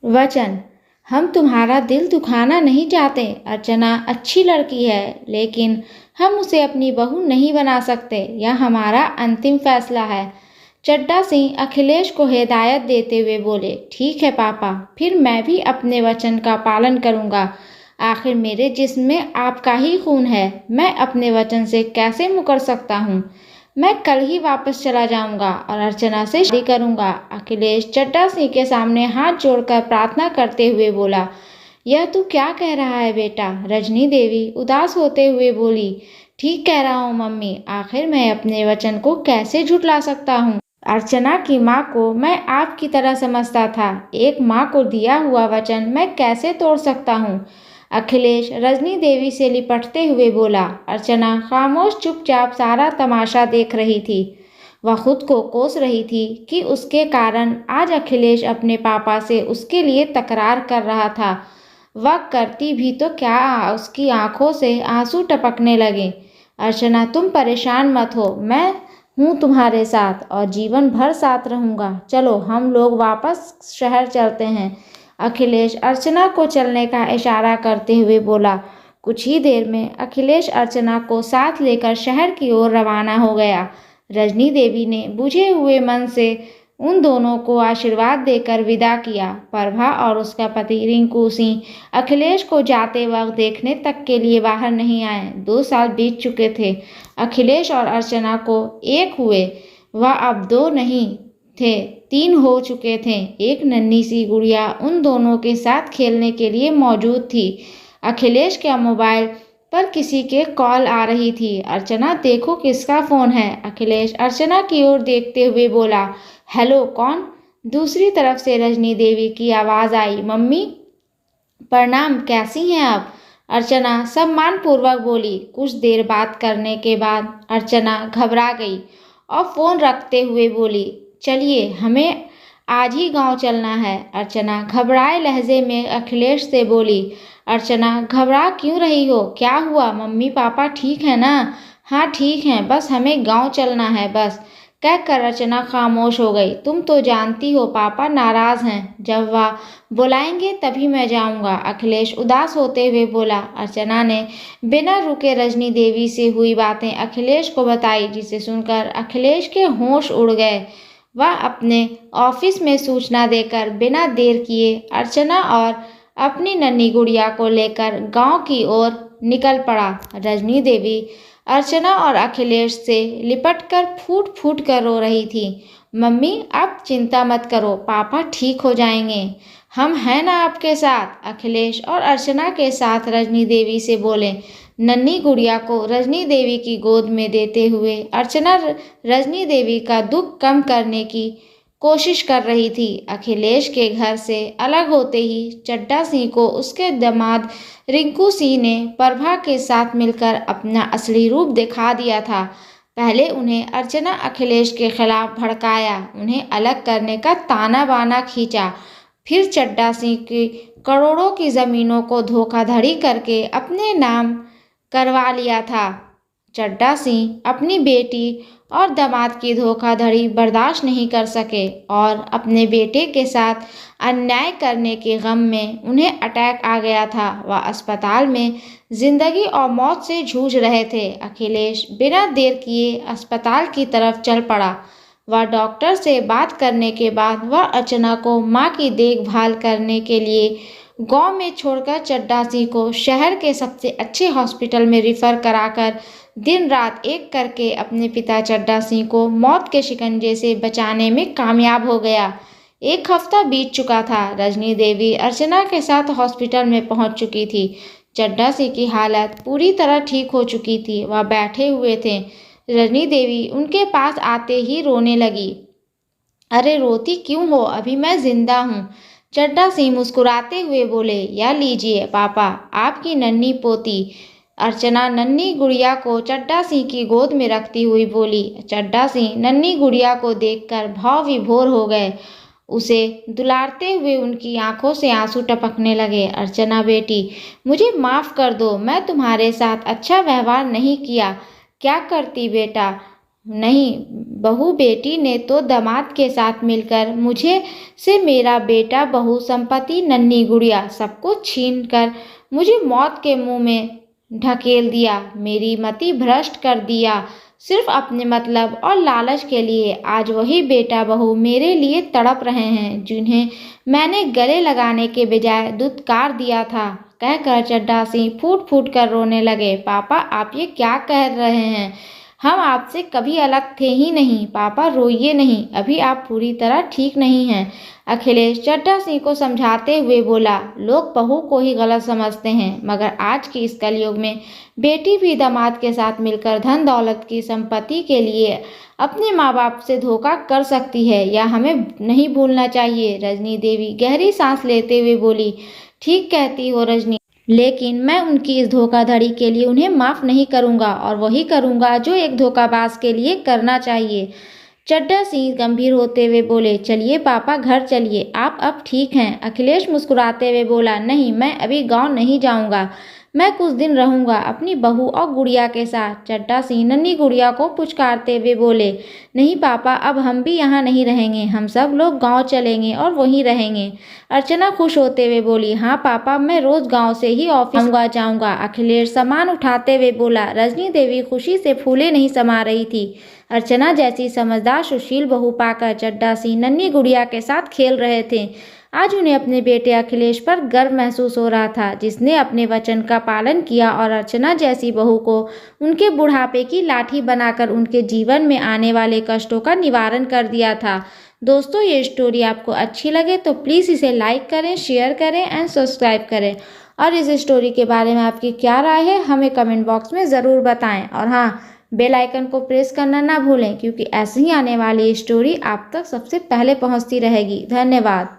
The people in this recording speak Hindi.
वचन। हम तुम्हारा दिल दुखाना नहीं चाहते। अर्चना अच्छी लड़की है, लेकिन हम उसे अपनी बहू नहीं बना सकते। यह हमारा अंतिम फैसला है। चड्ढा सिंह अखिलेश को हिदायत देते हुए बोले, ठीक है पापा, फिर मैं भी अपने वचन का पालन करूंगा। आखिर मेरे जिस्म में आपका ही खून है। मैं अपने वचन से कैसे मुकर सकता हूँ। मैं कल ही वापस चला जाऊंगा और अर्चना से शादी करूंगा। अखिलेश चड्ढा सिंह के सामने हाथ जोड़कर प्रार्थना करते हुए बोला, यह तू क्या कह रहा है बेटा। रजनी देवी उदास होते हुए बोली, ठीक कह रहा हूँ मम्मी। आखिर मैं अपने वचन को कैसे झुठला सकता हूँ। अर्चना की माँ को मैं आपकी तरह समझता था। एक माँ को दिया हुआ वचन मैं कैसे तोड़ सकता हूँ। अखिलेश रजनी देवी से लिपटते हुए बोला। अर्चना खामोश चुपचाप सारा तमाशा देख रही थी। वह खुद को कोस रही थी कि उसके कारण आज अखिलेश अपने पापा से उसके लिए तकरार कर रहा था। वह करती भी तो क्या, उसकी आंखों से आंसू टपकने लगे। अर्चना तुम परेशान मत हो, मैं हूँ तुम्हारे साथ और जीवन भर साथ रहूँगा। चलो हम लोग वापस शहर चलते हैं। अखिलेश अर्चना को चलने का इशारा करते हुए बोला। कुछ ही देर में अखिलेश अर्चना को साथ लेकर शहर की ओर रवाना हो गया। रजनी देवी ने बुझे हुए मन से उन दोनों को आशीर्वाद देकर विदा किया। प्रभा और उसका पति रिंकू सिंह अखिलेश को जाते वक्त देखने तक के लिए बाहर नहीं आए। 2 साल बीत चुके थे। अखिलेश और अर्चना को एक हुए। वह अब 2 नहीं थे, 3 हो चुके थे। एक नन्ही सी गुड़िया उन दोनों के साथ खेलने के लिए मौजूद थी। अखिलेश के मोबाइल पर किसी के कॉल आ रही थी। अर्चना देखो किसका फ़ोन है। अखिलेश अर्चना की ओर देखते हुए बोला, हेलो कौन। दूसरी तरफ से रजनी देवी की आवाज़ आई, मम्मी प्रणाम, कैसी हैं आप। अर्चना सम्मानपूर्वक बोली। कुछ देर बात करने के बाद अर्चना घबरा गई और फ़ोन रखते हुए बोली, चलिए हमें आज ही गांव चलना है। अर्चना घबराए लहजे में अखिलेश से बोली। अर्चना घबरा क्यों रही हो, क्या हुआ। मम्मी पापा ठीक है ना। हाँ ठीक हैं, बस हमें गांव चलना है बस, कहकर अर्चना खामोश हो गई। तुम तो जानती हो पापा नाराज हैं, जब वह बुलाएंगे तभी मैं जाऊंगा। अखिलेश उदास होते हुए बोला। अर्चना ने बिना रुके रजनी देवी से हुई बातें अखिलेश को बताई, जिसे सुनकर अखिलेश के होश उड़ गए। वह अपने ऑफिस में सूचना देकर बिना देर किए अर्चना और अपनी नन्ही गुड़िया को लेकर गांव की ओर निकल पड़ा। रजनी देवी अर्चना और अखिलेश से लिपटकर फूट फूट कर रो रही थी। मम्मी आप चिंता मत करो, पापा ठीक हो जाएंगे, हम हैं ना आपके साथ। अखिलेश और अर्चना के साथ रजनी देवी से बोले। नन्ही गुड़िया को रजनी देवी की गोद में देते हुए अर्चना रजनी देवी का दुख कम करने की कोशिश कर रही थी। अखिलेश के घर से अलग होते ही चड्ढा सिंह को उसके दामाद रिंकू सिंह ने प्रभा के साथ मिलकर अपना असली रूप दिखा दिया था। पहले उन्हें अर्चना अखिलेश के खिलाफ भड़काया, उन्हें अलग करने का ताना बाना खींचा। फिर चड्ढा सिंह की करोड़ों की ज़मीनों को धोखाधड़ी करके अपने नाम करवा लिया था। चड्ढा सिंह अपनी बेटी और दामाद की धोखाधड़ी बर्दाश्त नहीं कर सके और अपने बेटे के साथ अन्याय करने के गम में उन्हें अटैक आ गया था। वह अस्पताल में जिंदगी और मौत से जूझ रहे थे। अखिलेश बिना देर किए अस्पताल की तरफ चल पड़ा। वह डॉक्टर से बात करने के बाद वह अर्चना को मां की देखभाल करने के लिए गांव में छोड़कर चड्ढा सिंह को शहर के सबसे अच्छे हॉस्पिटल में रिफ़र कराकर दिन रात एक करके अपने पिता चड्ढा सिंह को मौत के शिकंजे से बचाने में कामयाब हो गया। 1 हफ्ता बीत चुका था। रजनी देवी अर्चना के साथ हॉस्पिटल में पहुंच चुकी थी। चड्ढा सिंह की हालत पूरी तरह ठीक हो चुकी थी। वह बैठे हुए थे। रजनी देवी उनके पास आते ही रोने लगी। अरे रोती क्यों हो, अभी मैं जिंदा हूँ। चड्ढा सिंह मुस्कुराते हुए बोले, यह लीजिए पापा आपकी नन्ही पोती। अर्चना नन्ही गुड़िया को चड्ढा सिंह की गोद में रखती हुई बोली। चड्ढा सिंह नन्ही गुड़िया को देखकर भाव विभोर हो गए। उसे दुलारते हुए उनकी आंखों से आंसू टपकने लगे। अर्चना बेटी, मुझे माफ़ कर दो, मैं तुम्हारे साथ अच्छा व्यवहार नहीं किया। क्या करती बेटा, नहीं, बहू बेटी ने तो दामाद के साथ मिलकर मुझे से मेरा बेटा, बहू, संपत्ति, नन्ही गुड़िया सब कुछ छीन कर मुझे मौत के मुंह में ढकेल दिया। मेरी मति भ्रष्ट कर दिया सिर्फ अपने मतलब और लालच के लिए। आज वही बेटा बहू मेरे लिए तड़प रहे हैं जिन्हें मैंने गले लगाने के बजाय दुत्कार दिया था। कहकर चड्ढा सिंह फूट फूट कर रोने लगे। पापा, आप ये क्या कह रहे हैं? हम आपसे कभी अलग थे ही नहीं। पापा, रोइए नहीं, अभी आप पूरी तरह ठीक नहीं हैं। अखिलेश चड्ढा सिंह को समझाते हुए बोला, लोग बहू को ही गलत समझते हैं, मगर आज की इस कलयुग में बेटी भी दामाद के साथ मिलकर धन दौलत की संपत्ति के लिए अपने माँ बाप से धोखा कर सकती है, यह हमें नहीं भूलना चाहिए। रजनी देवी गहरी सांस लेते हुए बोली, ठीक कहती हो रजनी, लेकिन मैं उनकी इस धोखाधड़ी के लिए उन्हें माफ़ नहीं करूंगा, और वही करूंगा जो एक धोखाबाज के लिए करना चाहिए। चड्ढा सिंह गंभीर होते हुए बोले, चलिए पापा, घर चलिए, आप अब ठीक हैं। अखिलेश मुस्कुराते हुए बोला, नहीं, मैं अभी गांव नहीं जाऊंगा, मैं कुछ दिन रहूंगा अपनी बहू और गुड़िया के साथ। चड्ढा सिंह नन्ही गुड़िया को पुचकारते हुए बोले, नहीं पापा, अब हम भी यहाँ नहीं रहेंगे, हम सब लोग गांव चलेंगे और वहीं रहेंगे। अर्चना खुश होते हुए बोली, हाँ पापा, मैं रोज गांव से ही ऑफिस जाऊंगा। अखिलेश सामान उठाते हुए बोला। रजनी देवी खुशी से फूले नहीं समा रही थी। अर्चना जैसी समझदार सुशील बहू पाकर चड्ढा सिंह नन्ही गुड़िया के साथ खेल रहे थे। आज उन्हें अपने बेटे अखिलेश पर गर्व महसूस हो रहा था, जिसने अपने वचन का पालन किया और अर्चना जैसी बहू को उनके बुढ़ापे की लाठी बनाकर उनके जीवन में आने वाले कष्टों का निवारण कर दिया था। दोस्तों, ये स्टोरी आपको अच्छी लगे तो प्लीज़ इसे लाइक करें, शेयर करें एंड सब्सक्राइब करें। और इस स्टोरी के बारे में आपकी क्या राय है हमें कमेंट बॉक्स में ज़रूर बताएं। और हाँ, बेल आइकन को प्रेस करना ना भूलें, क्योंकि ऐसे ही आने वाली स्टोरी आप तक सबसे पहले पहुंचती रहेगी। धन्यवाद।